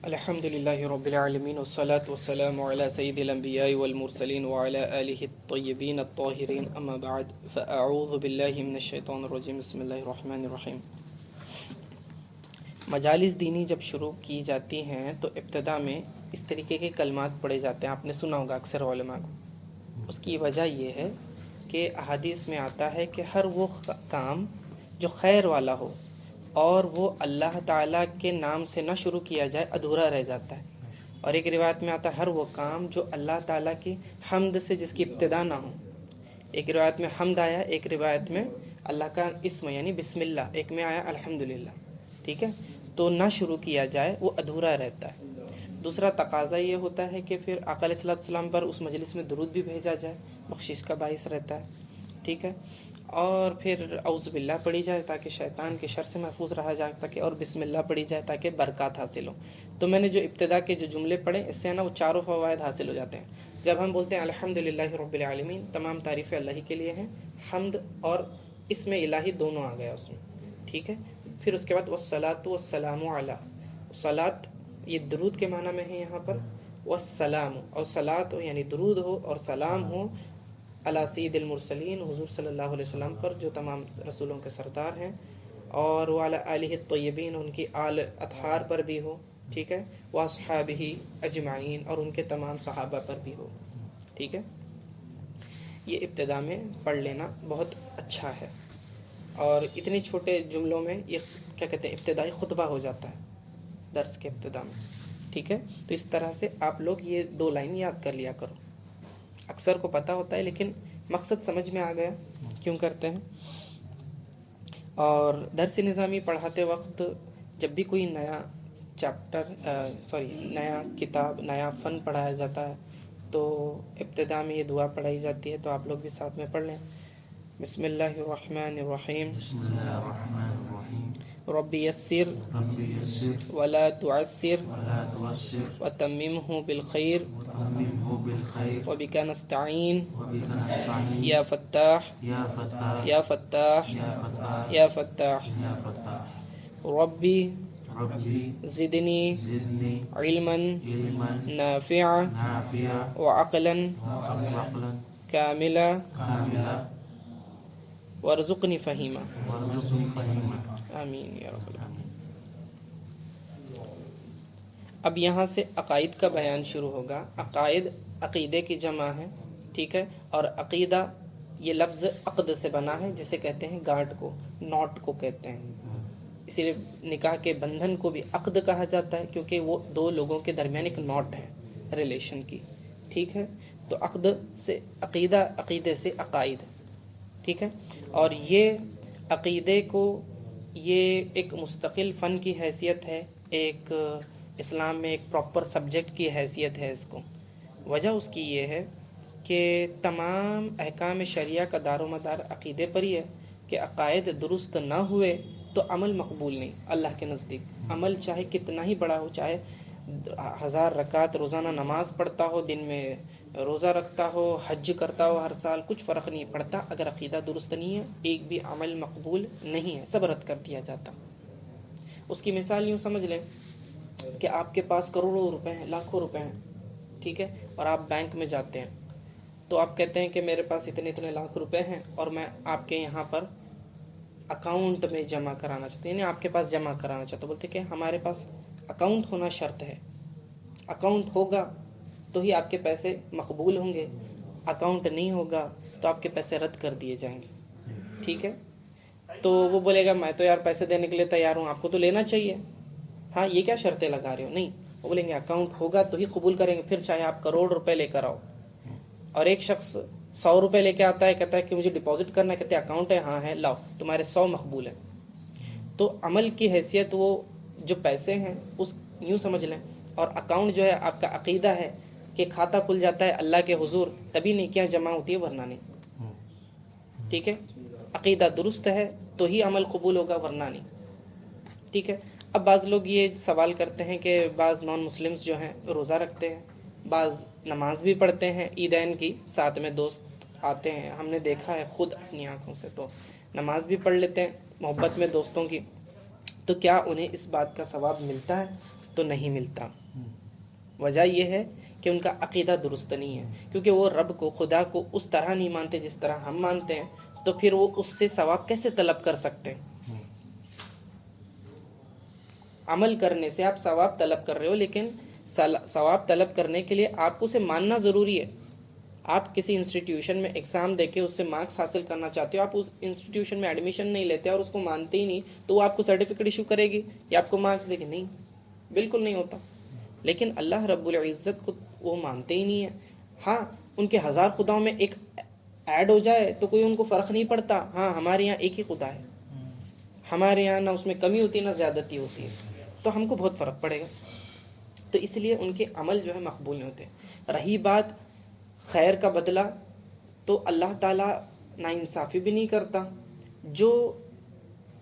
الحمد لله رب العالمين والصلاة والسلام على سيد الأنبياء والمرسلين وعلى آله الطيبين الطاهرين أما بعد فأعوذ بالله من الشيطان الرجيم بسم الله الرحمن الرحيم۔ مجالس دینی جب شروع کی جاتی ہیں تو ابتدا میں اس طریقے کے کلمات پڑھے جاتے ہیں، آپ نے سنا ہوگا اکثر علماء کو۔ اس کی وجہ یہ ہے کہ احادیث میں آتا ہے کہ ہر وہ کام جو خیر والا ہو اور وہ اللہ تعالیٰ کے نام سے نہ شروع کیا جائے ادھورا رہ جاتا ہے، اور ایک روایت میں آتا ہے ہر وہ کام جو اللہ تعالیٰ کی حمد سے جس کی ابتدا نہ ہو۔ ایک روایت میں حمد آیا، ایک روایت میں اللہ کا اسم یعنی بسم اللہ، ایک میں آیا الحمدللہ، ٹھیک ہے، تو نہ شروع کیا جائے وہ ادھورا رہتا ہے۔ دوسرا تقاضا یہ ہوتا ہے کہ پھر آقا علیہ السلام پر اس مجلس میں درود بھی بھیجا جائے، بخشش کا باعث رہتا ہے، ٹھیک ہے، اور پھر اعوذ باللہ پڑھی جائے تاکہ شیطان کے شر سے محفوظ رہا جا سکے، اور بسم اللہ پڑھی جائے تاکہ برکات حاصل ہو۔ تو میں نے جو ابتدا کے جو جملے پڑھے اس سے نا وہ چاروں فوائد حاصل ہو جاتے ہیں۔ جب ہم بولتے ہیں الحمدللہ رب العالمین، تمام تعریفیں اللہ ہی کے لیے ہیں، حمد اور اسم الہی دونوں آ گیا اس میں، ٹھیک ہے۔ پھر اس کے بعد والصلاۃ والسلام علی، صلاۃ یہ درود کے معنی میں ہے یہاں پر، والسلام اور صلاۃ یعنی درود ہو اور سلام ہو علی سید المرسلین، حضور صلی اللہ علیہ وسلم پر جو تمام رسولوں کے سردار ہیں، اور وعلی آلہ الطیبین، ان کی آل اطہار پر بھی ہو، ٹھیک ہے، واصحابہ اجمعین، اور ان کے تمام صحابہ پر بھی ہو، ٹھیک ہے۔ یہ ابتدا میں پڑھ لینا بہت اچھا ہے، اور اتنے چھوٹے جملوں میں یہ کیا کہتے ہیں ابتدائی خطبہ ہو جاتا ہے درس کے ابتدا میں، ٹھیک ہے۔ تو اس طرح سے آپ لوگ یہ 2 لائن یاد کر لیا کرو، اکثر کو پتہ ہوتا ہے لیکن مقصد سمجھ میں آ گیا کیوں کرتے ہیں۔ اور درس نظامی پڑھاتے وقت جب بھی کوئی نیا نیا کتاب، نیا فن پڑھایا جاتا ہے تو ابتدا میں یہ دعا پڑھائی جاتی ہے، تو آپ لوگ بھی ساتھ میں پڑھ لیں۔ بسم اللہ الرحمن الرحیم، رب یسر ولا تعسر وتممہ بالخیر وبک نستعین یا فتاح یا فتاح یا فتاح۔ ربی زدنی علما نافعا وعقلا کاملا وارزقنی فہیما، آمین یا رب العالمین۔ اب یہاں سے عقائد کا بیان شروع ہوگا۔ عقائد عقیدے کی جمع ہے، ٹھیک ہے، اور عقیدہ یہ لفظ عقد سے بنا ہے، جسے کہتے ہیں گانٹ کو، نوٹ کو کہتے ہیں، اسی لیے نکاح کے بندھن کو بھی عقد کہا جاتا ہے، کیونکہ وہ 2 لوگوں کے درمیان ایک نوٹ ہے ریلیشن کی، ٹھیک ہے۔ تو عقد سے عقیدہ، عقیدے سے عقائد، ٹھیک ہے۔ اور یہ عقیدے کو یہ ایک مستقل فن کی حیثیت ہے، ایک اسلام میں ایک پراپر سبجیکٹ کی حیثیت ہے اس کو۔ وجہ اس کی یہ ہے کہ تمام احکام شریعہ کا دار و مدار عقیدے پر ہی ہے کہ عقائد درست نہ ہوئے تو عمل مقبول نہیں اللہ کے نزدیک۔ عمل چاہے کتنا ہی بڑا ہو، چاہے 1000 رکعت روزانہ نماز پڑھتا ہو، دن میں روزہ رکھتا ہو، حج کرتا ہو ہر سال، کچھ فرق نہیں پڑتا، اگر عقیدہ درست نہیں ہے ایک بھی عمل مقبول نہیں ہے، سب رد کر دیا جاتا۔ اس کی مثال یوں سمجھ لیں کہ آپ کے پاس کروڑوں روپے ہیں، لاکھوں روپے ہیں، ٹھیک ہے، اور آپ بینک میں جاتے ہیں تو آپ کہتے ہیں کہ میرے پاس اتنے لاکھ روپے ہیں اور میں آپ کے یہاں پر اکاؤنٹ میں جمع کرانا چاہتا ہوں، یعنی آپ کے پاس جمع کرانا چاہتا ہوں۔ بولتے کہ ہمارے پاس اکاؤنٹ ہونا شرط ہے، اکاؤنٹ ہوگا تو ہی آپ کے پیسے مقبول ہوں گے، اکاؤنٹ نہیں ہوگا تو آپ کے پیسے رد کر دیے جائیں گے، ٹھیک ہے۔ تو وہ بولے گا میں تو یار پیسے دینے کے لیے تیار ہوں، آپ کو تو لینا چاہیے، ہاں یہ کیا شرطیں لگا رہے ہو؟ نہیں، وہ بولیں گے اکاؤنٹ ہوگا تو ہی قبول کریں گے، پھر چاہے آپ کروڑ روپے لے کر آؤ۔ اور ایک شخص 100 روپے لے کے آتا ہے، کہتا ہے کہ مجھے ڈپازٹ کرنا ہے، کہتے ہیں اکاؤنٹ ہے، ہاں ہے، لاؤ، تمہارے 100 مقبول ہیں۔ تو عمل کی حیثیت وہ جو پیسے ہیں اس یوں سمجھ لیں، اور اکاؤنٹ جو ہے آپ کا عقیدہ ہے کہ کھاتہ کھل جاتا ہے اللہ کے حضور تبھی نیکیاں جمع ہوتی ہے، ورنہ نہیں، ٹھیک ہے۔ عقیدہ درست ہے تو ہی عمل قبول ہوگا، ورنہ نہیں، ٹھیک ہے۔ اب بعض لوگ یہ سوال کرتے ہیں کہ بعض نان مسلمز جو ہیں روزہ رکھتے ہیں، بعض نماز بھی پڑھتے ہیں عیدین کی، ساتھ میں دوست آتے ہیں، ہم نے دیکھا ہے خود اپنی آنکھوں سے، تو نماز بھی پڑھ لیتے ہیں محبت میں دوستوں کی، تو کیا انہیں اس بات کا ثواب ملتا ہے تو نہیں ملتا. وجہ یہ ہے کہ ان کا عقیدہ درست نہیں ہے، کیونکہ وہ رب کو، خدا کو اس طرح نہیں مانتے جس طرح ہم مانتے ہیں، تو پھر وہ اس سے ثواب کیسے طلب کر سکتے ہیں؟ عمل کرنے سے آپ ثواب طلب کر رہے ہو، لیکن ثواب طلب کرنے کے لیے آپ کو اسے ماننا ضروری ہے. آپ کسی انسٹیٹیوشن میں ایگزام دے کے اس سے مارکس حاصل کرنا چاہتے ہو، آپ اس انسٹیٹیوشن میں ایڈمیشن نہیں لیتے اور اس کو مانتے ہی نہیں، تو وہ آپ کو سرٹیفکیٹ ایشو کرے گی یا آپ کو مارکس دے گی؟ نہیں، بالکل نہیں ہوتا. لیکن اللہ رب العزت کو وہ مانتے ہی نہیں ہیں. ہاں، ان کے 1000 خداؤں میں ایک ایڈ ہو جائے تو کوئی ان کو فرق نہیں پڑتا. ہاں، ہمارے یہاں ایک ہی خدا ہے، ہمارے یہاں نہ اس میں کمی ہوتی ہے نہ زیادتی ہوتی ہے، تو ہم کو بہت فرق پڑے گا. تو اس لیے ان کے عمل جو ہے مقبول نہیں ہوتے. رہی بات خیر کا بدلہ، تو اللہ تعالیٰ ناانصافی بھی نہیں کرتا.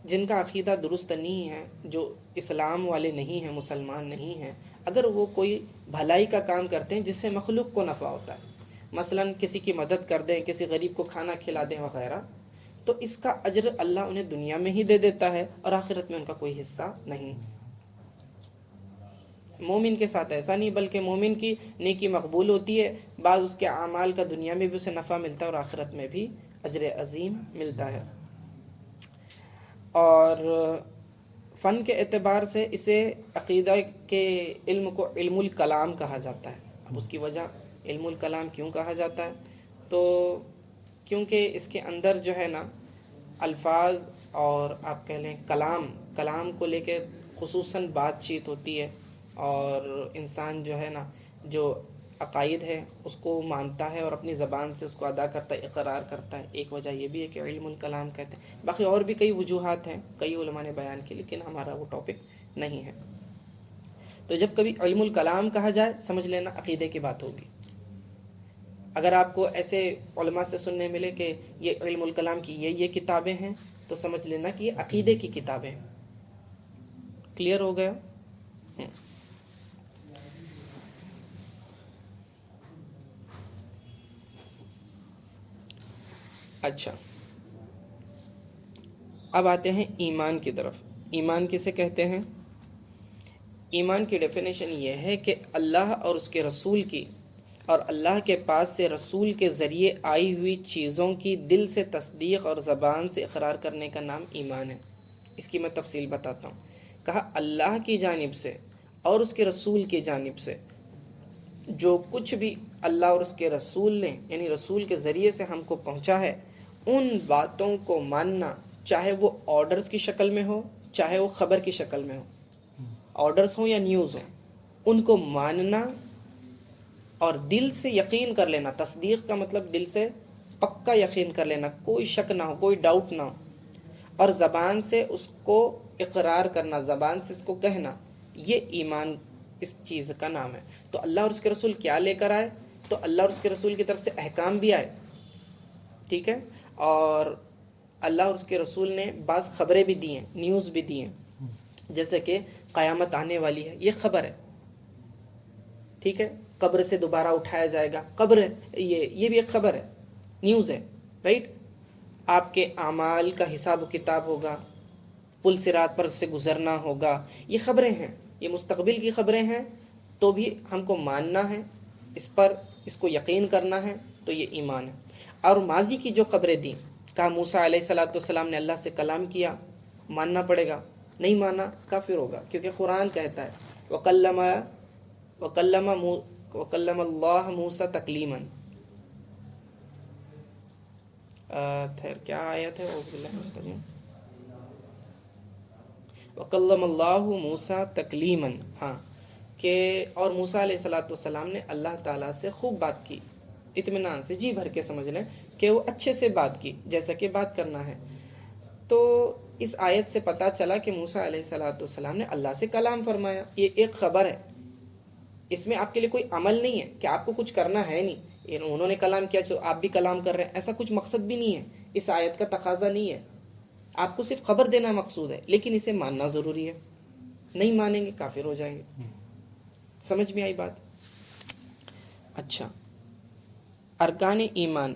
جن کا عقیدہ درست نہیں ہے، جو اسلام والے نہیں ہیں، مسلمان نہیں ہیں، اگر وہ کوئی بھلائی کا کام کرتے ہیں جس سے مخلوق کو نفع ہوتا ہے، مثلا کسی کی مدد کر دیں، کسی غریب کو کھانا کھلا دیں وغیرہ، تو اس کا اجر اللہ انہیں دنیا میں ہی دے دیتا ہے اور آخرت میں ان کا کوئی حصہ نہیں. مومن کے ساتھ ایسا نہیں، بلکہ مومن کی نیکی مقبول ہوتی ہے، بعض اس کے اعمال کا دنیا میں بھی اسے نفع ملتا ہے اور آخرت میں بھی اجر عظیم ملتا ہے. اور فن کے اعتبار سے اسے عقیدہ کے علم کو علم الکلام کہا جاتا ہے. اب اس کی وجہ علم الکلام کیوں کہا جاتا ہے؟ تو کیونکہ اس کے اندر جو ہے نا الفاظ اور آپ کہہ لیں کلام کو لے کے خصوصاً بات چیت ہوتی ہے، اور انسان جو ہے نا جو عقائد ہے اس کو مانتا ہے اور اپنی زبان سے اس کو ادا کرتا ہے، اقرار کرتا ہے. ایک وجہ یہ بھی ہے کہ علم الکلام کہتے ہیں. باقی اور بھی کئی وجوہات ہیں، کئی علماء نے بیان کی، لیکن ہمارا وہ ٹاپک نہیں ہے. تو جب کبھی علم الکلام کہا جائے، سمجھ لینا عقیدے کی بات ہوگی. اگر آپ کو ایسے علماء سے سننے ملے کہ یہ علم الکلام کی یہ کتابیں ہیں، تو سمجھ لینا کہ یہ عقیدے کی کتابیں ہیں. کلیئر ہو گیا؟ اچھا، اب آتے ہیں ایمان کی طرف. ایمان کسے کہتے ہیں؟ ایمان کی ڈیفینیشن یہ ہے کہ اللہ اور اس کے رسول کی اور اللہ کے پاس سے رسول کے ذریعے آئی ہوئی چیزوں کی دل سے تصدیق اور زبان سے اقرار کرنے کا نام ایمان ہے. اس کی میں تفصیل بتاتا ہوں. کہا اللہ کی جانب سے اور اس کے رسول کی جانب سے جو کچھ بھی اللہ اور اس کے رسول نے، یعنی رسول کے ذریعے سے ہم کو پہنچا ہے، ان باتوں کو ماننا، چاہے وہ آرڈرز کی شکل میں ہو، چاہے وہ خبر کی شکل میں ہو، آرڈرز ہوں یا نیوز ہوں، ان کو ماننا اور دل سے یقین کر لینا. تصدیق کا مطلب دل سے پکا یقین کر لینا، کوئی شک نہ ہو، کوئی ڈاؤٹ نہ ہو، اور زبان سے اس کو اقرار کرنا، زبان سے اس کو کہنا. یہ ایمان اس چیز کا نام ہے. تو اللہ اور اس کے رسول کیا لے کر آئے؟ تو اللہ اور اس کے رسول کی طرف سے احکام بھی آئے، ٹھیک ہے، اور اللہ اور اس کے رسول نے بعض خبریں بھی دی ہیں، نیوز بھی دی ہیں. جیسے کہ قیامت آنے والی ہے، یہ خبر ہے، ٹھیک ہے، قبر سے دوبارہ اٹھایا جائے گا، قبر ہے، یہ بھی ایک خبر ہے، نیوز ہے، رائٹ. آپ کے اعمال کا حساب و کتاب ہوگا، پل صراط پر سے گزرنا ہوگا، یہ خبریں ہیں، یہ مستقبل کی خبریں ہیں. تو بھی ہم کو ماننا ہے، اس پر اس کو یقین کرنا ہے، تو یہ ایمان ہے. اور ماضی کی جو خبریں دیں، کہا موسیٰ علیہ السلام نے اللہ سے کلام کیا، ماننا پڑے گا. نہیں مانا کافر ہوگا، کیونکہ قرآن کہتا ہے وَكَلَّمَ اللَّهَ مُوسَىٰ تَكْلِيمًا. کیا آیت ہے؟ وَكَلَّمَ اللَّهُ مُوسَىٰ تَكْلِيمًا. ہاں، کہ اور موسیٰ علیہ السلام نے اللہ تعالیٰ سے خوب بات کی، اطمینان سے، جی بھر کے سمجھ لیں کہ وہ اچھے سے بات کی جیسا کہ بات کرنا ہے. تو اس آیت سے پتہ چلا کہ موسیٰ علیہ السلام نے اللہ سے کلام فرمایا. یہ ایک خبر ہے، اس میں آپ کے لیے کوئی عمل نہیں ہے کہ آپ کو کچھ کرنا ہے نہیں. انہوں نے کلام کیا تو آپ بھی کلام کر رہے ہیں، ایسا کچھ مقصد بھی نہیں ہے، اس آیت کا تقاضا نہیں ہے. آپ کو صرف خبر دینا مقصود ہے، لیکن اسے ماننا ضروری ہے. نہیں مانیں گے کافر ہو جائیں گے. سمجھ میں آئی بات؟ اچھا، ارکان ایمان.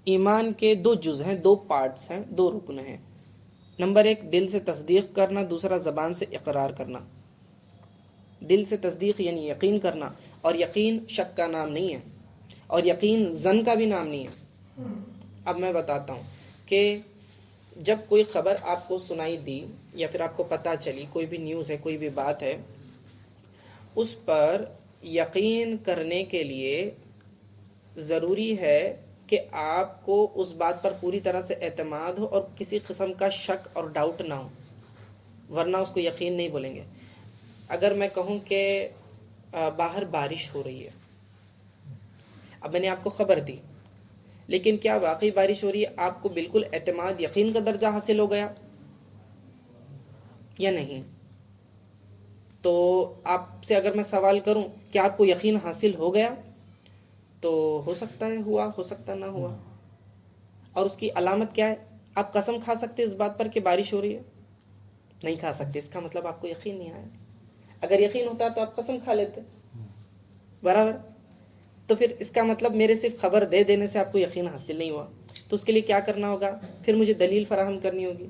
ایمان کے 2 جز ہیں، 2 پارٹس ہیں، 2 رکن ہیں. نمبر 1 دل سے تصدیق کرنا، دوسرا زبان سے اقرار کرنا. دل سے تصدیق یعنی یقین کرنا، اور یقین شک کا نام نہیں ہے، اور یقین ظن کا بھی نام نہیں ہے۔ اب میں بتاتا ہوں کہ جب کوئی خبر آپ کو سنائی دی یا پھر آپ کو پتہ چلی، کوئی بھی نیوز ہے، کوئی بھی بات ہے، اس پر یقین کرنے کے لیے ضروری ہے کہ آپ کو اس بات پر پوری طرح سے اعتماد ہو اور کسی قسم کا شک اور ڈاؤٹ نہ ہو، ورنہ اس کو یقین نہیں بولیں گے۔ اگر میں کہوں کہ باہر بارش ہو رہی ہے، اب میں نے آپ کو خبر دی، لیکن کیا واقعی بارش ہو رہی ہے؟ آپ کو بالکل اعتماد یقین کا درجہ حاصل ہو گیا یا نہیں؟ تو آپ سے اگر میں سوال کروں کہ آپ کو یقین حاصل ہو گیا، تو ہو سکتا ہے ہوا، ہو سکتا نہ ہوا، اور اس کی علامت کیا ہے؟ آپ قسم کھا سکتے اس بات پر کہ بارش ہو رہی ہے؟ نہیں کھا سکتے، اس کا مطلب آپ کو یقین نہیں آیا۔ اگر یقین ہوتا تو آپ قسم کھا لیتے، برابر؟ تو پھر اس کا مطلب میرے صرف خبر دے دینے سے آپ کو یقین حاصل نہیں ہوا، تو اس کے لیے کیا کرنا ہوگا؟ پھر مجھے دلیل فراہم کرنی ہوگی،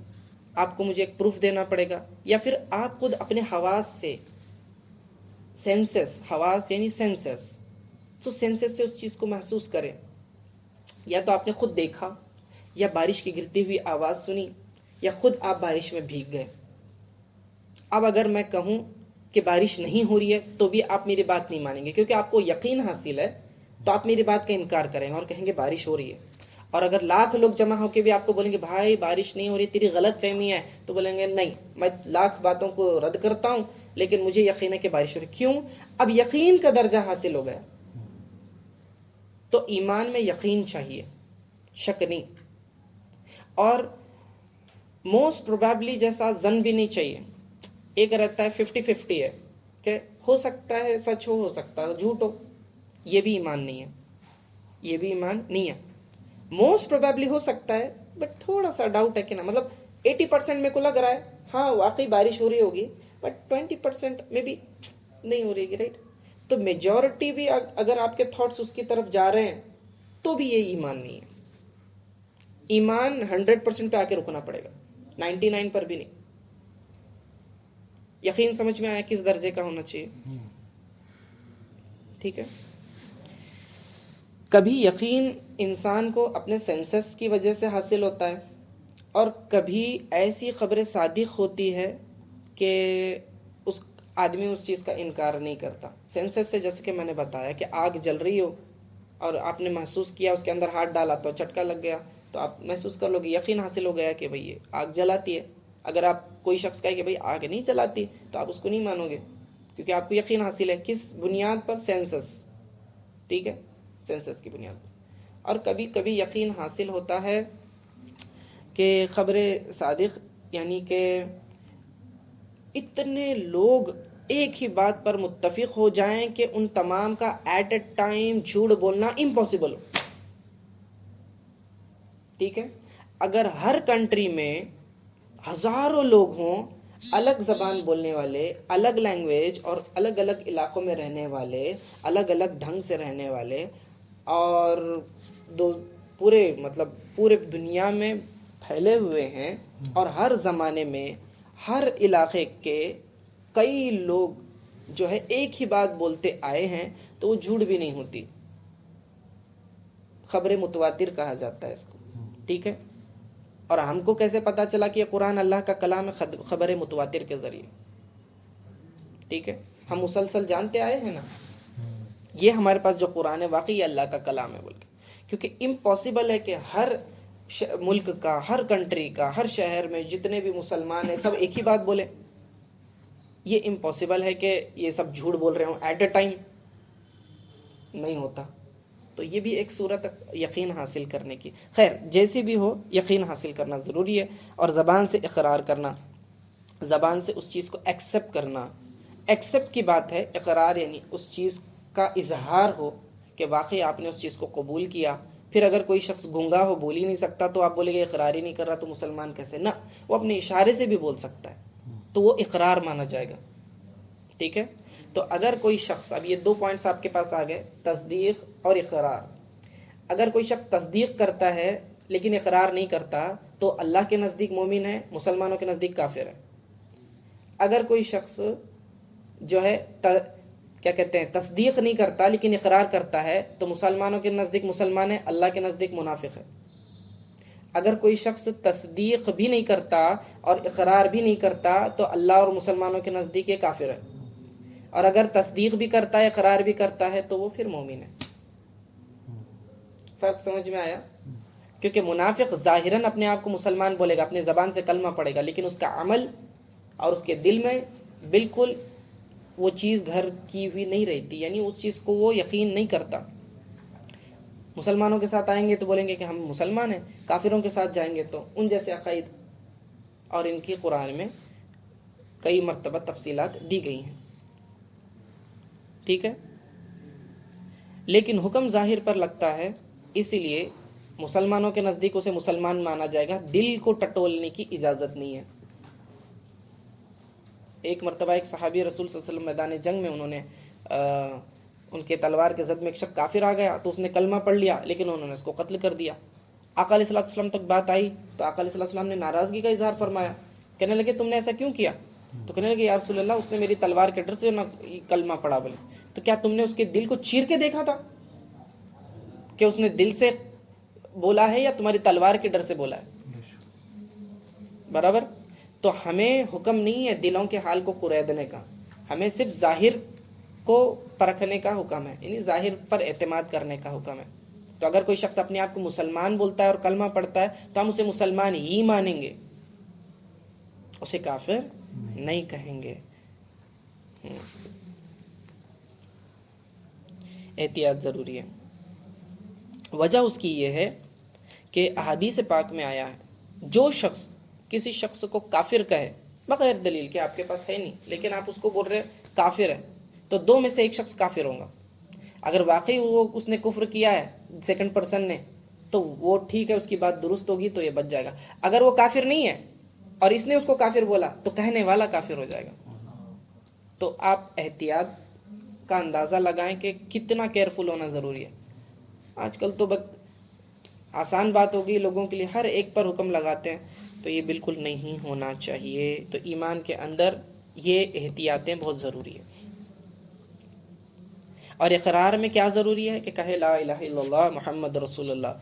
آپ کو مجھے ایک پروف دینا پڑے گا، یا پھر آپ خود اپنے حواس سے، سینسس، حواس یعنی سینسس، تو سینسس سے اس چیز کو محسوس کریں، یا تو آپ نے خود دیکھا، یا بارش کی گرتی ہوئی آواز سنی، یا خود آپ بارش میں بھیگ گئے۔ اب اگر میں کہوں کہ بارش نہیں ہو رہی ہے تو بھی آپ میری بات نہیں مانیں گے، کیونکہ آپ کو یقین حاصل ہے، تو آپ میری بات کا انکار کریں گے اور کہیں گے بارش ہو رہی ہے۔ اور اگر لاکھ لوگ جمع ہو کے بھی آپ کو بولیں گے بھائی بارش نہیں ہو رہی، تیری غلط فہمی ہے، تو بولیں گے نہیں، میں لاکھ باتوں کو رد کرتا ہوں لیکن مجھے یقین ہے کہ بارش ہو رہی ہے۔ کیوں؟ اب یقین کا درجہ حاصل ہو گیا۔ تو ایمان میں یقین چاہیے، شک نہیں، اور موسٹ پروبیبلی جیسا ظن بھی نہیں چاہیے۔ ایک رہتا ہے 50-50 ہے کہ ہو سکتا ہے سچ ہو سکتا ہے جھوٹ ہو، یہ بھی ایمان نہیں ہے، یہ بھی ایمان نہیں ہے۔ موسٹ پروبیبلی ہو سکتا ہے بٹ تھوڑا سا ڈاؤٹ ہے کہ نا، مطلب 80% میرے کو لگ رہا ہے ہاں واقعی بارش ہو رہی ہوگی، بٹ 20% میں بھی نہیں ہو رہی گی، رائٹ؟ تو میجورٹی بھی اگر آپ کے تھاٹس اس کی طرف جا رہے ہیں تو بھی یہ ایمان نہیں ہے۔ ایمان 100% پہ آ کے رکنا پڑے گا، 99 پر بھی نہیں۔ یقین سمجھ میں آیا کس درجے کا ہونا چاہیے؟ ٹھیک ہے۔ کبھی یقین انسان کو اپنے سینسس کی وجہ سے حاصل ہوتا ہے، اور کبھی ایسی خبر صادق ہوتی ہے کہ اس آدمی اس چیز کا انکار نہیں کرتا۔ سینسس سے جیسے کہ میں نے بتایا کہ آگ جل رہی ہو اور آپ نے محسوس کیا، اس کے اندر ہاتھ ڈالا تو چٹکا لگ گیا، تو آپ محسوس کر لو گے، یقین حاصل ہو گیا کہ بھئی یہ آگ جلاتی ہے۔ اگر آپ کوئی شخص کہے کہ بھئی آگ نہیں جلاتی، تو آپ اس کو نہیں مانو گے، کیونکہ آپ کو یقین حاصل ہے۔ کس بنیاد پر؟ سینسس، ٹھیک ہے، سینسس کی بنیاد پر۔ اور کبھی کبھی یقین حاصل ہوتا ہے کہ خبر صادق یعنی کہ اتنے لوگ ایک ہی بات پر متفق ہو جائیں کہ ان تمام کا ایٹ اے ٹائم جھوٹ بولنا امپاسبل ہو، ٹھیک ہے۔ اگر ہر کنٹری میں ہزاروں لوگ ہوں، الگ زبان بولنے والے، الگ لینگویج اور الگ الگ علاقوں میں رہنے والے، الگ الگ ڈھنگ سے رہنے والے، اور پورے دنیا میں پھیلے ہوئے ہیں، اور ہر زمانے میں ہر علاقے کے کئی لوگ جو ہے ایک ہی بات بولتے آئے ہیں، تو وہ جھوٹ بھی نہیں ہوتی، خبر متواتر کہا جاتا ہے اس کو، ٹھیک ہے۔ اور ہم کو کیسے پتا چلا کہ یہ قرآن اللہ کا کلام ہے؟ خبر متواتر کے ذریعے، ٹھیک ہے۔ ہم مسلسل جانتے آئے ہیں نا، یہ ہمارے پاس جو قرآن ہے واقعی اللہ کا کلام ہے بول کے، کیونکہ امپاسبل ہے کہ ہر ملک کا، ہر کنٹری کا، ہر شہر میں جتنے بھی مسلمان ہیں سب ایک ہی بات بولے، یہ امپاسبل ہے کہ یہ سب جھوٹ بول رہے ہوں ایٹ اے ٹائم، نہیں ہوتا۔ تو یہ بھی ایک صورت یقین حاصل کرنے کی۔ خیر جیسی بھی ہو، یقین حاصل کرنا ضروری ہے، اور زبان سے اقرار کرنا، زبان سے اس چیز کو ایکسیپٹ کرنا۔ ایکسیپٹ کی بات ہے، اقرار یعنی اس چیز کا اظہار ہو کہ واقعی آپ نے اس چیز کو قبول کیا۔ پھر اگر کوئی شخص گنگا ہو، بول ہی نہیں سکتا، تو آپ بولے گے اقرار ہی نہیں کر رہا تو مسلمان کیسے؟ نہ، وہ اپنے اشارے سے بھی بول سکتا ہے، تو وہ اقرار مانا جائے گا، ٹھیک ہے۔ تو اگر کوئی شخص، اب یہ 2 پوائنٹس آپ کے پاس آ گئے، تصدیق اور اقرار۔ اگر کوئی شخص تصدیق کرتا ہے لیکن اقرار نہیں کرتا، تو اللہ کے نزدیک مومن ہے، مسلمانوں کے نزدیک کافر ہے۔ اگر کوئی شخص جو ہے کیا کہتے ہیں تصدیق نہیں کرتا لیکن اقرار کرتا ہے تو مسلمانوں کے نزدیک مسلمان ہے، اللہ کے نزدیک منافق ہے۔ اگر کوئی شخص تصدیق بھی نہیں کرتا اور اقرار بھی نہیں کرتا تو اللہ اور مسلمانوں کے نزدیک یہ کافر ہے، اور اگر تصدیق بھی کرتا ہے اقرار بھی کرتا ہے تو وہ پھر مومن ہے۔ فرق سمجھ میں آیا؟ کیونکہ منافق ظاہراً اپنے آپ کو مسلمان بولے گا، اپنے زبان سے کلمہ پڑھے گا، لیکن اس کا عمل اور اس کے دل میں بالکل وہ چیز گھر کی ہوئی نہیں رہتی، یعنی اس چیز کو وہ یقین نہیں کرتا۔ مسلمانوں کے ساتھ آئیں گے تو بولیں گے کہ ہم مسلمان ہیں، کافروں کے ساتھ جائیں گے تو ان جیسے عقائد، اور ان کی قرآن میں کئی مرتبہ تفصیلات دی گئی ہیں، ٹھیک ہے۔ لیکن حکم ظاہر پر لگتا ہے، اسی لیے مسلمانوں کے نزدیک اسے مسلمان مانا جائے گا، دل کو ٹٹولنے کی اجازت نہیں ہے۔ ایک مرتبہ ایک صحابی رسول صلی اللہ علیہ وسلم میدان جنگ میں انہوں نے ان کے تلوار کے زد میں ایک شخص کافر آ گیا تو اس نے کلمہ پڑھ لیا، لیکن انہوں نے اس کو قتل کر دیا۔ آقا علیہ السلام تک بات آئی تو آقا علیہ السلام نے ناراضگی کا اظہار فرمایا، کہنے لگے تم نے ایسا کیوں کیا؟ تو کہنے لگے یا رسول اللہ اس نے میری تلوار کے ڈر سے کلمہ پڑھا، بولے تو کیا تم نے اس کے دل کو چیر کے دیکھا تھا کہ اس نے دل سے بولا ہے یا تمہاری تلوار کے ڈر سے بولا ہے؟ برابر۔ تو ہمیں حکم نہیں ہے دلوں کے حال کو قریدنے کا، ہمیں صرف ظاہر کو پرکھنے کا حکم ہے، یعنی ظاہر پر اعتماد کرنے کا حکم ہے۔ تو اگر کوئی شخص اپنے آپ کو مسلمان بولتا ہے اور کلمہ پڑھتا ہے تو ہم اسے مسلمان ہی مانیں گے، اسے کافر نہیں کہیں گے۔ احتیاط ضروری ہے۔ وجہ اس کی یہ ہے کہ احادیث پاک میں آیا ہے جو شخص کسی شخص کو کافر کہے بغیر دلیل کے، آپ کے پاس ہے نہیں لیکن آپ اس کو بول رہے کافر ہے، تو دو میں سے ایک شخص کافر ہوگا۔ اگر واقعی اس نے کفر کیا ہے سیکنڈ پرسن نے تو وہ ٹھیک ہے، اس کی بات درست ہوگی تو یہ بچ جائے گا۔ اگر وہ کافر نہیں ہے اور اس نے اس کو کافر بولا تو کہنے والا کافر ہو جائے گا۔ تو آپ احتیاط کا اندازہ لگائیں کہ کتنا کیئرفل ہونا ضروری ہے۔ آج کل تو آسان بات ہوگی لوگوں کے لیے، ہر ایک پر حکم لگاتے ہیں، تو یہ بالکل نہیں ہونا چاہیے۔ تو ایمان کے اندر یہ احتیاطیں بہت ضروری ہیں۔ اور اقرار میں کیا ضروری ہے کہ کہے لا الہ الا اللہ محمد رسول اللہ۔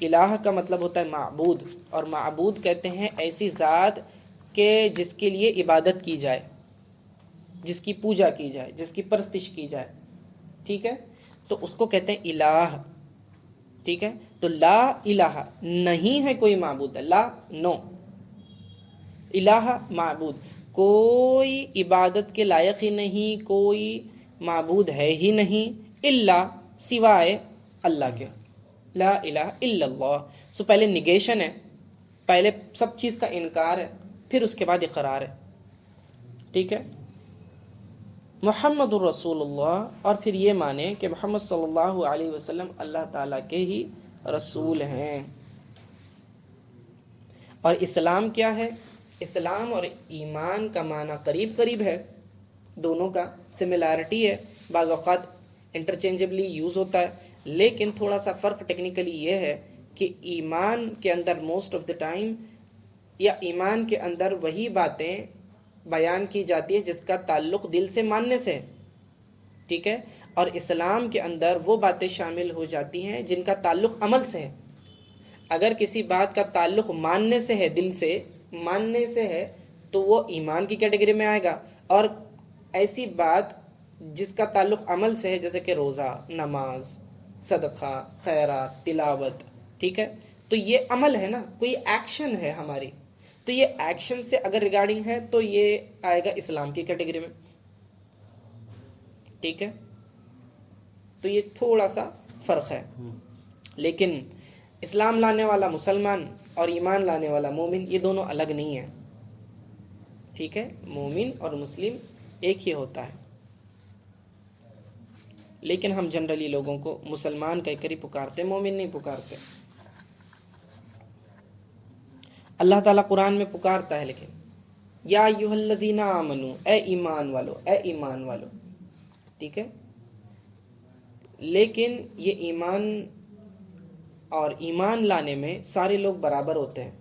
الہ کا مطلب ہوتا ہے معبود، اور معبود کہتے ہیں ایسی ذات کہ جس کے لیے عبادت کی جائے، جس کی پوجا کی جائے، جس کی پرستش کی جائے، ٹھیک ہے، تو اس کو کہتے ہیں الہ، ٹھیک ہے۔ تو لا الہ نہیں ہے کوئی معبود، لا نو، الہ معبود، کوئی عبادت کے لائق ہی نہیں، کوئی معبود ہے ہی نہیں الا سوائے اللہ کے، لا الہ الا اللہ۔ سو پہلے نگیشن ہے، پہلے سب چیز کا انکار ہے، پھر اس کے بعد اقرار ہے، ٹھیک ہے۔ محمد الرسول اللہ، اور پھر یہ مانے کہ محمد صلی اللہ علیہ وسلم اللہ تعالیٰ کے ہی رسول ہیں۔ اور اسلام کیا ہے؟ اسلام اور ایمان کا معنی قریب قریب ہے، دونوں کا سملیرٹی ہے، بعض اوقات انٹرچینجبلی یوز ہوتا ہے، لیکن تھوڑا سا فرق ٹیکنیکلی یہ ہے کہ ایمان کے اندر موسٹ آف دا ٹائم، یا ایمان کے اندر وہی باتیں بیان کی جاتی ہے جس کا تعلق دل سے ماننے سے ہے، ٹھیک ہے، اور اسلام کے اندر وہ باتیں شامل ہو جاتی ہیں جن کا تعلق عمل سے ہے۔ اگر کسی بات کا تعلق ماننے سے ہے، دل سے ماننے سے ہے، تو وہ ایمان کی کیٹیگری میں آئے گا، اور ایسی بات جس کا تعلق عمل سے ہے جیسے کہ روزہ، نماز، صدقہ، خیرات، تلاوت، ٹھیک ہے، تو یہ عمل ہے نا، کوئی ایکشن ہے ہماری، تو یہ ایکشن سے اگر ریگارڈنگ ہے تو یہ آئے گا اسلام کی کیٹیگری میں، ٹھیک ہے۔ تو یہ تھوڑا سا فرق ہے، لیکن اسلام لانے والا مسلمان اور ایمان لانے والا مومن یہ دونوں الگ نہیں ہیں، ٹھیک ہے۔ مومن اور مسلم ایک ہی ہوتا ہے، لیکن ہم جنرلی لوگوں کو مسلمان کہہ کر ہی پکارتے، مومن نہیں پکارتے۔ اللہ تعالیٰ قرآن میں پکارتا ہے، لیکن یا ایھا الذین آمنو، اے ایمان والو، اے ایمان والو، ٹھیک ہے۔ لیکن یہ ایمان اور ایمان لانے میں سارے لوگ برابر ہوتے ہیں،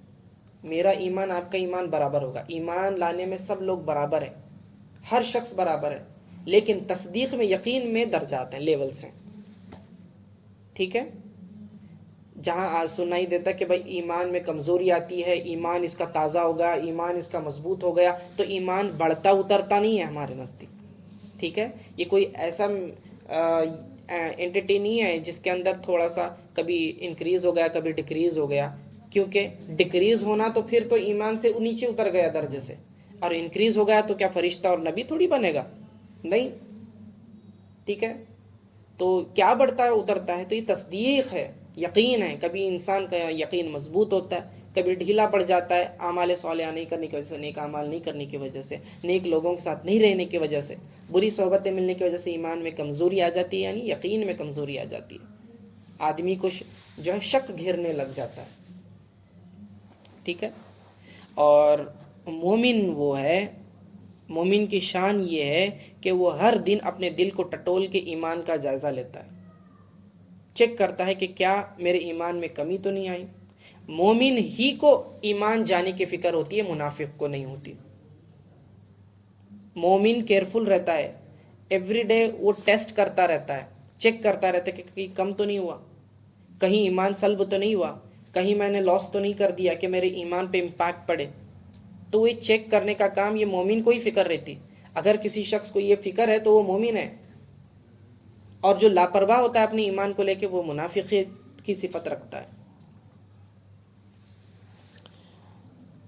میرا ایمان آپ کا ایمان برابر ہوگا، ایمان لانے میں سب لوگ برابر ہیں، ہر شخص برابر ہے، لیکن تصدیق میں یقین میں درجات ہیں، لیولز ہیں، ٹھیک ہے. جہاں آج سنائی دیتا کہ بھائی ایمان میں کمزوری آتی ہے، ایمان اس کا تازہ ہو گیا، ایمان اس کا مضبوط ہو گیا، تو ایمان بڑھتا اترتا نہیں ہے ہمارے نزدیک، ٹھیک ہے. یہ کوئی ایسا اینٹی نہیں ہے جس کے اندر تھوڑا سا کبھی انکریز ہو گیا کبھی ڈکریز ہو گیا، کیونکہ ڈکریز ہونا تو پھر تو ایمان سے نیچے اتر گیا درجے سے، اور انکریز ہو گیا تو کیا فرشتہ اور نبی تھوڑی بنے گا، نہیں، ٹھیک ہے. تو کیا بڑھتا ہے اترتا ہے، تو یہ تصدیق ہے، یقین ہے. کبھی انسان کا یقین مضبوط ہوتا ہے، کبھی ڈھیلا پڑ جاتا ہے، اعمال صالحہ نہیں کرنے کی وجہ سے، نیک اعمال نہیں کرنے کی وجہ سے، نیک لوگوں کے ساتھ نہیں رہنے کی وجہ سے، بری صحبتیں ملنے کی وجہ سے ایمان میں کمزوری آ جاتی ہے، یعنی یقین میں کمزوری آ جاتی ہے. آدمی کو جو ہے شک گھیرنے لگ جاتا ہے، ٹھیک ہے. اور مومن وہ ہے، مومن کی شان یہ ہے کہ وہ ہر دن اپنے دل کو ٹٹول کے ایمان کا جائزہ لیتا ہے، چیک کرتا ہے کہ کیا میرے ایمان میں کمی تو نہیں آئی. مومن ہی کو ایمان جانے کی فکر ہوتی ہے، منافق کو نہیں ہوتی. مومن کیئرفل رہتا ہے، ایوری ڈے وہ ٹیسٹ کرتا رہتا ہے، چیک کرتا رہتا ہے کہ کہیں کم تو نہیں ہوا، کہیں ایمان سلب تو نہیں ہوا، کہیں میں نے لاس تو نہیں کر دیا کہ میرے ایمان پہ امپیکٹ پڑے. تو یہ چیک کرنے کا کام یہ مومن کو ہی فکر رہتی. اگر کسی شخص کو یہ فکر ہے تو وہ مومن ہے، اور جو لاپرواہ ہوتا ہے اپنے ایمان کو لے کے وہ منافق کی صفت رکھتا ہے.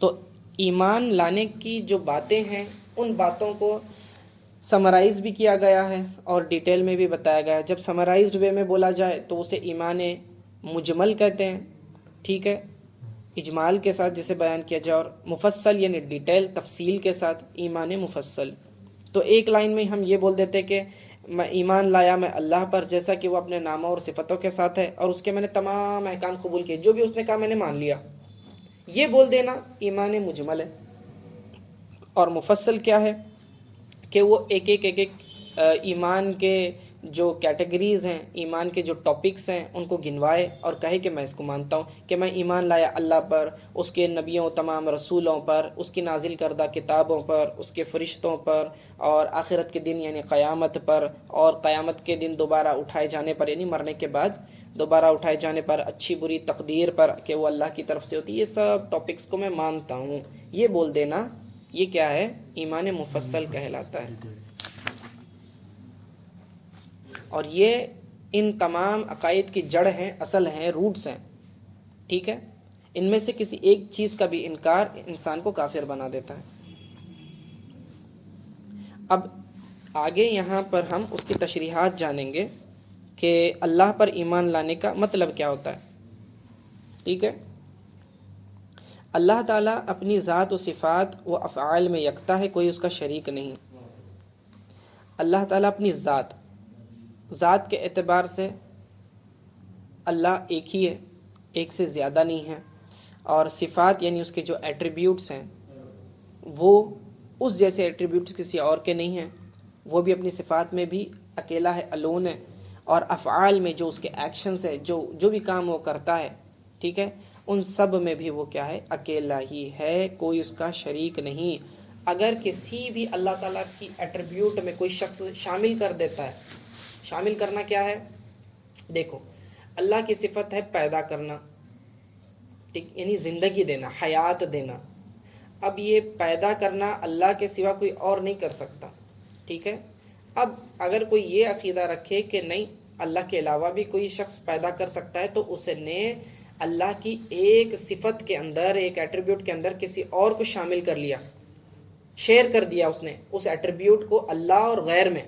تو ایمان لانے کی جو باتیں ہیں ان باتوں کو سمرائز بھی کیا گیا ہے اور ڈیٹیل میں بھی بتایا گیا ہے. جب سمرائزڈ وے میں بولا جائے تو اسے ایمان مجمل کہتے ہیں، ٹھیک ہے، اجمال کے ساتھ جسے بیان کیا جائے، اور مفصل یعنی ڈیٹیل تفصیل کے ساتھ ایمان مفصل. تو ایک لائن میں ہم یہ بول دیتے کہ میں ایمان لایا میں اللہ پر، جیسا کہ وہ اپنے ناموں اور صفتوں کے ساتھ ہے، اور اس کے میں نے تمام احکام قبول کیے، جو بھی اس نے کہا میں نے مان لیا، یہ بول دینا ایمان مجمل ہے. اور مفصل کیا ہے کہ وہ ایک ایمان کے جو کیٹیگریز ہیں، ایمان کے جو ٹاپکس ہیں ان کو گنوائے اور کہے کہ میں اس کو مانتا ہوں کہ میں ایمان لایا اللہ پر، اس کے نبیوں تمام رسولوں پر، اس کی نازل کردہ کتابوں پر، اس کے فرشتوں پر، اور آخرت کے دن یعنی قیامت پر، اور قیامت کے دن دوبارہ اٹھائے جانے پر یعنی مرنے کے بعد دوبارہ اٹھائے جانے پر، اچھی بری تقدیر پر کہ وہ اللہ کی طرف سے ہوتی ہے. یہ سب ٹاپکس کو میں مانتا ہوں، یہ بول دینا یہ کیا ہے، ایمان مفصل کہلاتا ہے. اور یہ ان تمام عقائد کی جڑ ہیں، اصل ہیں، روٹس ہیں، ٹھیک ہے. ان میں سے کسی ایک چیز کا بھی انکار انسان کو کافر بنا دیتا ہے. اب آگے یہاں پر ہم اس کی تشریحات جانیں گے کہ اللہ پر ایمان لانے کا مطلب کیا ہوتا ہے، ٹھیک ہے. اللہ تعالیٰ اپنی ذات و صفات و افعال میں یکتا ہے، کوئی اس کا شریک نہیں. اللہ تعالیٰ اپنی ذات کے اعتبار سے اللہ ایک ہی ہے، ایک سے زیادہ نہیں ہے. اور صفات یعنی اس کے جو ایٹریبیوٹس ہیں وہ اس جیسے ایٹریبیوٹس کسی اور کے نہیں ہیں، وہ بھی اپنی صفات میں بھی اکیلا ہے، الون ہے. اور افعال میں جو اس کے ایکشنز ہیں، جو بھی کام وہ کرتا ہے، ٹھیک ہے، ان سب میں بھی وہ کیا ہے، اکیلا ہی ہے، کوئی اس کا شریک نہیں. اگر کسی بھی اللہ تعالیٰ کی ایٹریبیوٹ میں کوئی شخص شامل کر دیتا ہے، شامل کرنا کیا ہے، دیکھو اللہ کی صفت ہے پیدا کرنا، ٹھیک، یعنی زندگی دینا، حیات دینا. اب یہ پیدا کرنا اللہ کے سوا کوئی اور نہیں کر سکتا، ٹھیک ہے. اب اگر کوئی یہ عقیدہ رکھے کہ نہیں اللہ کے علاوہ بھی کوئی شخص پیدا کر سکتا ہے، تو اس نے اللہ کی ایک صفت کے اندر، ایک ایٹریبیوٹ کے اندر کسی اور کو شامل کر لیا، شیئر کر دیا اس نے اس ایٹریبیوٹ کو اللہ اور غیر میں.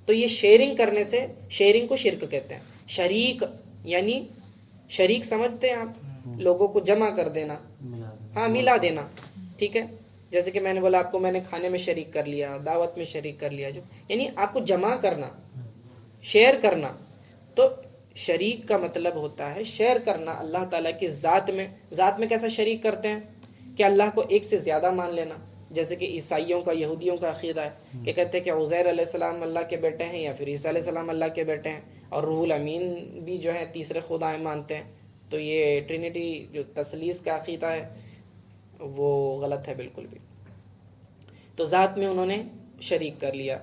تو یہ شیئرنگ کرنے سے، شیئرنگ کو شرک کہتے ہیں. شریک یعنی شریک سمجھتے ہیں آپ، لوگوں کو جمع کر دینا، ہاں ملا دینا، ٹھیک ہے. جیسے کہ میں نے بولا آپ کو میں نے کھانے میں شریک کر لیا، دعوت میں شریک کر لیا، جو یعنی آپ کو جمع کرنا، شیئر کرنا. تو شریک کا مطلب ہوتا ہے شیئر کرنا اللہ تعالیٰ کی ذات میں. ذات میں کیسا شریک کرتے ہیں کہ اللہ کو ایک سے زیادہ مان لینا. جیسے کہ عیسائیوں کا، یہودیوں کا عقیدہ ہے کہ کہتے ہیں کہ عزیر علیہ السلام اللہ کے بیٹے ہیں، یا پھر عیسیٰ علیہ السلام اللہ کے بیٹے ہیں، اور روح الامین بھی جو ہے تیسرے خدا مانتے ہیں. تو یہ ٹرینٹی جو تثلیث کا عقیدہ ہے وہ غلط ہے بالکل بھی. تو ذات میں انہوں نے شریک کر لیا.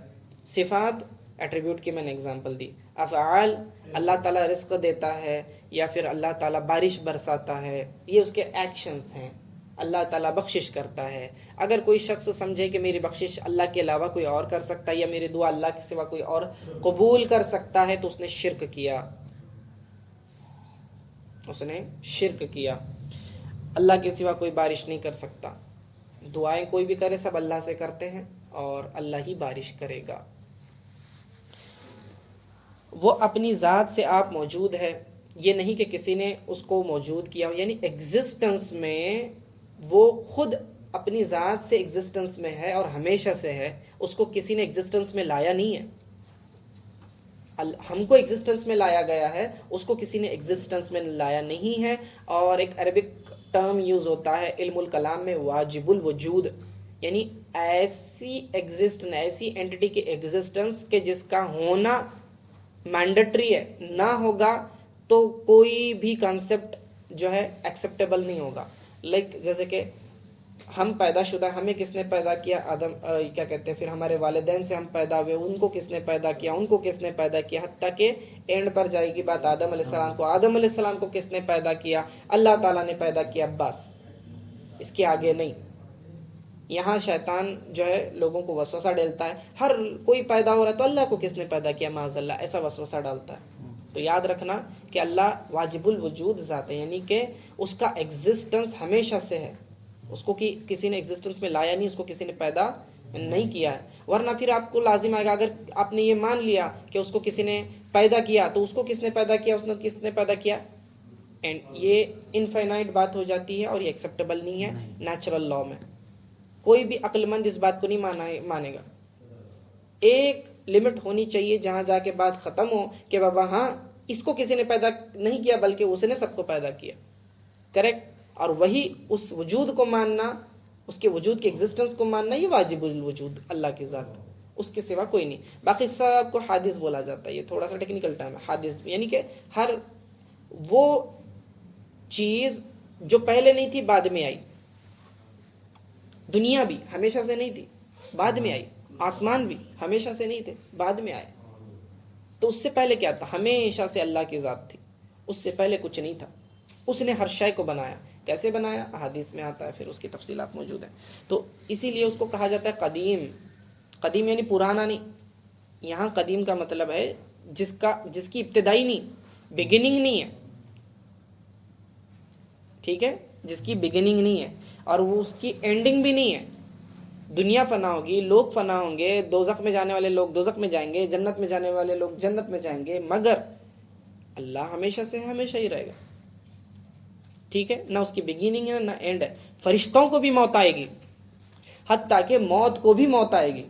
صفات ایٹریبیوٹ کی میں نے اگزامپل دی. افعال اللہ تعالیٰ رزق دیتا ہے یا پھر اللہ تعالیٰ بارش برساتا ہے، یہ اس کے ایکشنز ہیں. اللہ تعالیٰ بخشش کرتا ہے. اگر کوئی شخص سمجھے کہ میری بخشش اللہ کے علاوہ کوئی اور کر سکتا ہے یا میری دعا اللہ کے سوا کوئی اور قبول کر سکتا ہے تو اس نے شرک کیا. اس نے شرک کیا. اللہ کے سوا کوئی بارش نہیں کر سکتا. دعائیں کوئی بھی کرے سب اللہ سے کرتے ہیں اور اللہ ہی بارش کرے گا. وہ اپنی ذات سے آپ موجود ہے، یہ نہیں کہ کسی نے اس کو موجود کیا ہو، یعنی ایگزسٹنس میں وہ خود اپنی ذات سے ایگزسٹنس میں ہے اور ہمیشہ سے ہے. اس کو کسی نے ایگزسٹنس میں لایا نہیں ہے. ہم کو ایگزسٹنس میں لایا گیا ہے، اس کو کسی نے ایگزسٹنس میں لایا نہیں ہے. اور ایک عربک ٹرم یوز ہوتا ہے علم الکلام میں، واجب الوجود، یعنی ایسی ایسی اینٹی کی ایگزسٹنس کہ جس کا ہونا مینڈیٹری ہے، نہ ہوگا تو کوئی بھی کانسیپٹ جو ہے ایکسیپٹیبل نہیں ہوگا. لائک جیسے کہ ہم پیدا شدہ، ہمیں کس نے پیدا کیا؟ آدم، کیا کہتے ہیں، پھر ہمارے والدین سے ہم پیدا ہوئے، ان کو کس نے پیدا کیا؟ ان کو کس نے پیدا کیا؟ حتیٰ کہ اینڈ پر جائے گی بات آدم علیہ السلام کو. آدم علیہ السلام کو کس نے پیدا کیا؟ اللہ تعالیٰ نے پیدا کیا، بس اس کے آگے نہیں. یہاں شیطان جو ہے لوگوں کو وسوسہ ڈالتا ہے، ہر کوئی پیدا ہو رہا ہے تو اللہ کو کس نے پیدا کیا، معاذ اللہ، ایسا وسوسہ ڈالتا ہے. تو یاد رکھنا کہ اللہ واجب الوجود ذات ہے، یعنی کہ اس کا ایگزسٹنس ہمیشہ سے ہے. اس کو کسی نے ایگزسٹنس میں لایا نہیں، اس کو کسی نے پیدا نہیں کیا ہے. ورنہ پھر آپ کو لازم آئے گا، اگر آپ نے یہ مان لیا کہ اس کو کسی نے پیدا کیا تو اس کو کس نے پیدا کیا، اس نے کس نے پیدا کیا، اینڈ یہ انفائنائٹ بات ہو جاتی ہے اور یہ ایکسیپٹیبل نہیں ہے نیچرل لا میں. کوئی بھی عقل مند اس بات کو نہیں مانے گا. ایک لمٹ ہونی چاہیے جہاں جا کے بات ختم ہو کہ بابا ہاں اس کو کسی نے پیدا نہیں کیا بلکہ اس نے سب کو پیدا کیا، کریکٹ. اور وہی اس وجود کو ماننا، اس کے وجود کے ایگزسٹنس کو ماننا، یہ واجب الوجود اللہ کی ذات، اس کے سوا کوئی نہیں. باقی سب کو حادث بولا جاتا ہے، یہ تھوڑا سا ٹیکنیکل ٹرم ہے. حادث یعنی کہ ہر وہ چیز جو پہلے نہیں تھی بعد میں آئی. دنیا بھی ہمیشہ سے نہیں تھی، بعد میں آئی. آسمان بھی ہمیشہ سے نہیں تھے، بعد میں آئے. تو اس سے پہلے کیا تھا؟ ہمیشہ سے اللہ کی ذات تھی، اس سے پہلے کچھ نہیں تھا. اس نے ہر شے کو بنایا. کیسے بنایا؟ احادیث میں آتا ہے، پھر اس کی تفصیلات موجود ہیں. تو اسی لیے اس کو کہا جاتا ہے قدیم. قدیم یعنی پرانا نہیں. یہاں قدیم کا مطلب ہے جس کی ابتدائی نہیں، بگننگ نہیں ہے. ٹھیک ہے، جس کی بگننگ نہیں ہے اور وہ اس کی اینڈنگ بھی نہیں ہے. دنیا فنا ہوگی، لوگ فنا ہوں گے، دوزخ میں جانے والے لوگ دوزخ میں جائیں گے، جنت میں جانے والے لوگ جنت میں جائیں گے، مگر اللہ ہمیشہ سے ہمیشہ ہی رہے گا. ٹھیک ہے، نہ اس کی بگننگ ہے نہ اینڈ ہے. فرشتوں کو بھی موت آئے گی، حتیٰ کہ موت کو بھی موت آئے گی،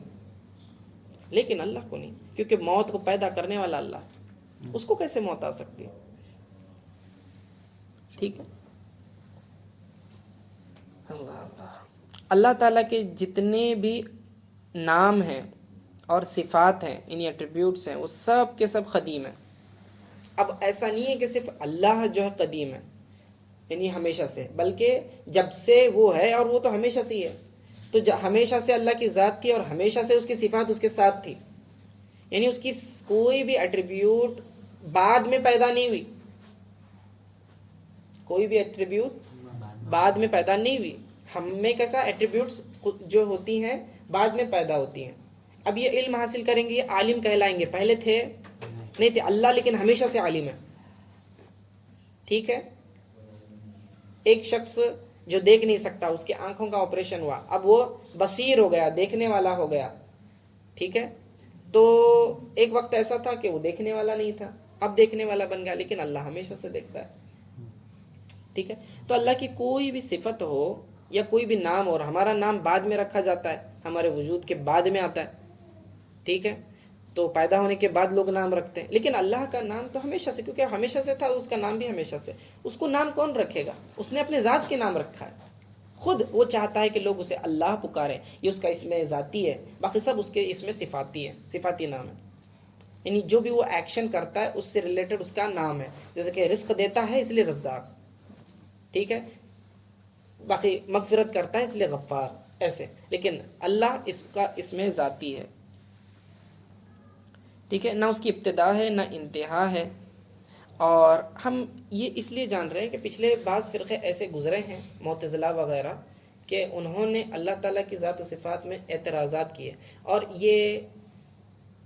لیکن اللہ کو نہیں، کیونکہ موت کو پیدا کرنے والا اللہ، اس کو کیسے موت آ سکتی؟ ٹھیک ہے. اللہ تعالیٰ کے جتنے بھی نام ہیں اور صفات ہیں، یعنی ایٹریبیوٹس ہیں، وہ سب کے سب قدیم ہیں. اب ایسا نہیں ہے کہ صرف اللہ جو ہے قدیم ہے یعنی ہمیشہ سے، بلکہ جب سے وہ ہے، اور وہ تو ہمیشہ سے ہی ہے. تو ہمیشہ سے اللہ کی ذات تھی اور ہمیشہ سے اس کی صفات اس کے ساتھ تھی. یعنی اس کی کوئی بھی ایٹریبیوٹ بعد میں پیدا نہیں ہوئی، کوئی بھی ایٹریبیوٹ بعد میں پیدا نہیں ہوئی. ہم میں کیسا ایٹریبیوٹس جو ہوتی ہیں بعد میں پیدا ہوتی ہیں. اب یہ علم حاصل کریں گے، یہ عالم کہلائیں گے. پہلے تھے نہیں تھے. اللہ لیکن ہمیشہ سے عالم ہے. ٹھیک ہے. ایک شخص جو دیکھ نہیں سکتا، اس کی آنکھوں کا آپریشن ہوا، اب وہ بصیر ہو گیا، دیکھنے والا ہو گیا. ٹھیک ہے. تو ایک وقت ایسا تھا کہ وہ دیکھنے والا نہیں تھا، اب دیکھنے والا بن گیا، لیکن اللہ ہمیشہ سے دیکھتا ہے. ٹھیک ہے. تو اللہ کی کوئی بھی صفت ہو یا کوئی بھی نام، اور ہمارا نام بعد میں رکھا جاتا ہے، ہمارے وجود کے بعد میں آتا ہے. ٹھیک ہے. تو پیدا ہونے کے بعد لوگ نام رکھتے ہیں، لیکن اللہ کا نام تو ہمیشہ سے، کیونکہ ہمیشہ سے تھا، اس کا نام بھی ہمیشہ سے. اس کو نام کون رکھے گا؟ اس نے اپنے ذات کے نام رکھا ہے. خود وہ چاہتا ہے کہ لوگ اسے اللہ پکاریں، یہ اس کا اسم ذاتی ہے. باقی سب اس کے اسم صفاتی ہے، صفاتی نام ہے. یعنی جو بھی وہ ایکشن کرتا ہے اس سے ریلیٹڈ اس کا نام ہے. جیسے کہ رزق دیتا ہے اس لیے رزاق. ٹھیک ہے. باقی مغفرت کرتا ہے اس لیے غفار، ایسے. لیکن اللہ اس کا اسم ذاتی ہے. ٹھیک ہے، نہ اس کی ابتدا ہے نہ انتہا ہے. اور ہم یہ اس لیے جان رہے ہیں کہ پچھلے بعض فرقے ایسے گزرے ہیں معتزلہ وغیرہ کہ انہوں نے اللہ تعالیٰ کی ذات و صفات میں اعتراضات کیے، اور یہ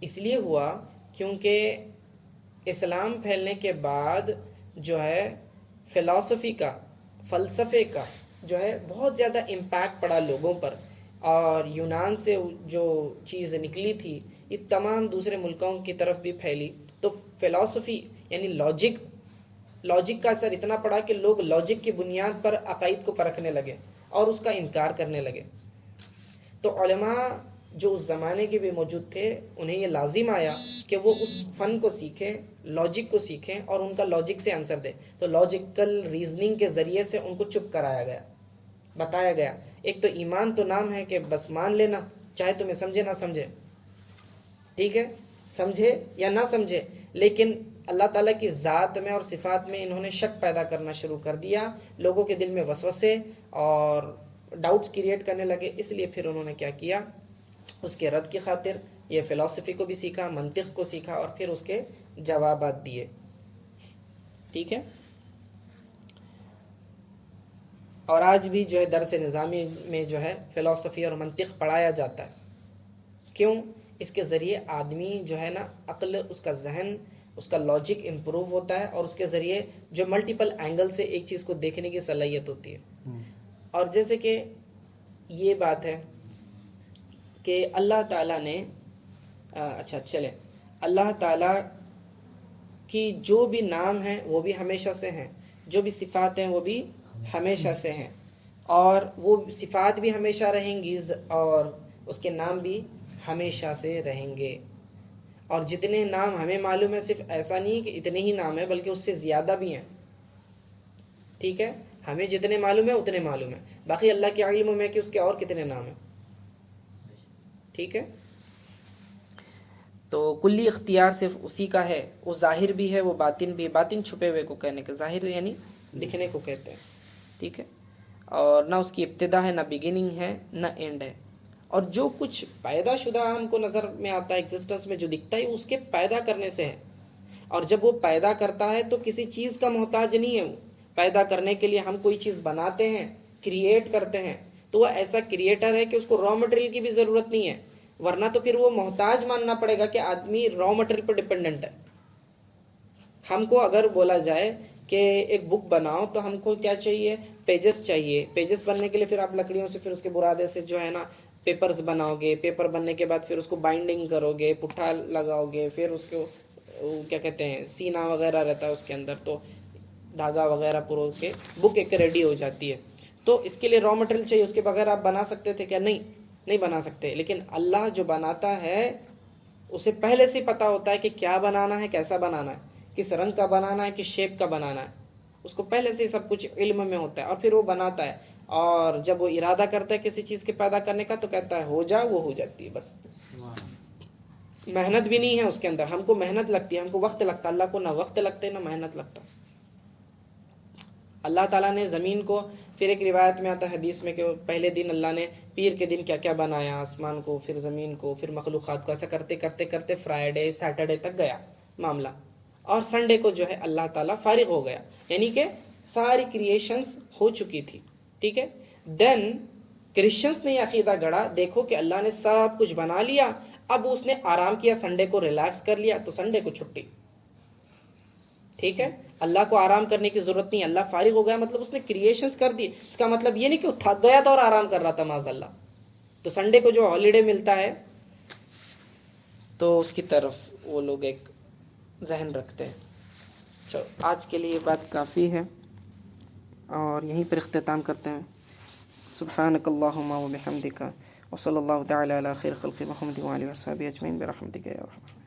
اس لیے ہوا کیونکہ اسلام پھیلنے کے بعد جو ہے فلسفے کا جو ہے بہت زیادہ امپیکٹ پڑا لوگوں پر، اور یونان سے جو چیز نکلی تھی یہ تمام دوسرے ملکوں کی طرف بھی پھیلی. تو فلسفی یعنی لاجک کا اثر اتنا پڑا کہ لوگ لاجک کی بنیاد پر عقائد کو پرکھنے لگے اور اس کا انکار کرنے لگے. تو علماء جو اس زمانے کے بھی موجود تھے انہیں یہ لازم آیا کہ وہ اس فن کو سیکھیں، لاجک کو سیکھیں اور ان کا لاجک سے آنسر دیں. تو لاجیکل ریزننگ کے ذریعے سے ان کو چپ کرایا گیا، بتایا گیا ایک تو ایمان تو نام ہے کہ بس مان لینا، چاہے تمہیں سمجھے نہ سمجھے، ٹھیک ہے، سمجھے یا نہ سمجھے، لیکن اللہ تعالیٰ کی ذات میں اور صفات میں انہوں نے شک پیدا کرنا شروع کر دیا، لوگوں کے دل میں وسوسے اور ڈاؤٹس کریٹ کرنے لگے. اس لیے پھر انہوں نے کیا کیا، اس کے رد کی خاطر یہ فلسفی کو بھی سیکھا، منطق کو سیکھا اور پھر اس کے جوابات دیے. ٹھیک ہے، اور آج بھی جو ہے درس نظامی میں جو ہے فلسفی اور منطق پڑھایا جاتا ہے. کیوں؟ اس کے ذریعے آدمی جو ہے نا عقل، اس کا ذہن، اس کا لاجک امپروو ہوتا ہے، اور اس کے ذریعے جو ملٹیپل اینگل سے ایک چیز کو دیکھنے کی صلاحیت ہوتی ہے. اور جیسے کہ یہ بات ہے کہ اللہ تعالیٰ نے اللہ تعالیٰ کی جو بھی نام ہیں وہ بھی ہمیشہ سے ہیں، جو بھی صفات ہیں وہ بھی ہمیشہ سے ہیں، اور وہ صفات بھی ہمیشہ رہیں گی اور اس کے نام بھی ہمیشہ سے رہیں گے. اور جتنے نام ہمیں معلوم ہے صرف ایسا نہیں کہ اتنے ہی نام ہیں، بلکہ اس سے زیادہ بھی ہیں. ٹھیک ہے، ہمیں جتنے معلوم ہے اتنے معلوم ہے، باقی اللہ کے علم میں کہ اس کے اور کتنے نام ہیں. ٹھیک ہے، تو کلی اختیار صرف اسی کا ہے، وہ ظاہر بھی ہے وہ باطن بھی ہے. باطن چھپے ہوئے کو کہنے کے، ظاہر یعنی دکھنے کو کہتے ہیں. ٹھیک ہے، اور نہ اس کی ابتدا ہے، نہ بگننگ ہے، نہ اینڈ ہے. اور جو کچھ پیدا شدہ ہم کو نظر میں آتا ہے ایگزسٹنس میں، جو دکھتا ہے اس کے پیدا کرنے سے ہے. اور جب وہ پیدا کرتا ہے تو کسی چیز کا محتاج نہیں ہے. وہ پیدا کرنے کے لیے ہم کوئی چیز بناتے ہیں، کریٹ کرتے ہیں، تو وہ ایسا کریٹر ہے کہ اس کو را مٹیریل کی بھی ضرورت نہیں ہے، ورنہ تو پھر وہ محتاج ماننا پڑے گا کہ آدمی را مٹیریل پر ڈپینڈنٹ ہے. ہم کو اگر بولا جائے کہ ایک بک بناؤ تو ہم کو کیا چاہیے، پیجز چاہیے. پیجز بننے کے لیے پھر آپ لکڑیوں سے، پھر اس کے برادے سے جو ہے نا پیپرز بناؤ گے. پیپر بننے کے بعد پھر اس کو بائنڈنگ کرو گے، پٹھا لگاؤ گے، پھر اس کو کیا کہتے ہیں سینا وغیرہ رہتا ہے اس کے اندر، تو دھاگا وغیرہ پرو کے بک ایک ریڈی ہو جاتی ہے. تو اس کے لیے را مٹیریل چاہیے. اس کے بغیر آپ بنا سکتے تھے کیا؟ نہیں بنا سکتے. لیکن اللہ جو بناتا ہے اسے پہلے سے پتا ہوتا ہے کہ کیا بنانا ہے، کیسا بنانا ہے، کس رنگ کا بنانا ہے، کس شیپ کا بنانا ہے. اس کو پہلے سے سب کچھ علم میں ہوتا ہے، اور پھر وہ بناتا ہے. اور جب وہ ارادہ کرتا ہے کسی چیز کے پیدا کرنے کا تو کہتا ہے ہو جا، وہ ہو جاتی ہے. بس محنت بھی نہیں ہے اس کے اندر. ہم کو محنت لگتی ہے، ہم کو وقت لگتا ہے، اللہ کو نہ وقت لگتے نہ محنت لگتا. اللہ تعالیٰ نے زمین کو، پھر ایک روایت میں آتا ہے حدیث میں کہ پہلے دن اللہ نے پیر کے دن کیا کیا بنایا، آسمان کو، پھر زمین کو، پھر مخلوقات کو. ایسا کرتے کرتے کرتے فرائیڈے سیٹرڈے تک گیا معاملہ، اور سنڈے کو جو ہے اللہ تعالیٰ فارغ ہو گیا، یعنی کہ ساری کریشنز ہو چکی تھی. ٹھیک ہے، دین کرسچنس نے یہ عقیدہ گڑا، دیکھو کہ اللہ نے سب کچھ بنا لیا، اب اس نے آرام کیا، سنڈے کو ریلیکس کر لیا، تو سنڈے کو چھٹی. ٹھیک ہے، اللہ کو آرام کرنے کی ضرورت نہیں. اللہ فارغ ہو گیا مطلب اس نے کریشنز کر دی. اس کا مطلب یہ نہیں کہ وہ تھک گیا تھا اور آرام کر رہا تھا معاذ اللہ. تو سنڈے کو جو ہالیڈے ملتا ہے تو اس کی طرف وہ لوگ ایک ذہن رکھتے ہیں. چلو آج کے لیے یہ بات کافی ہے اور یہیں پر اختتام کرتے ہیں. سبحانک اللہم و بحمدک وصلی اللہ تعالی علی خیر خلق محمد و آلہ و صحبہ اجمعین برحمتک یا ارحم.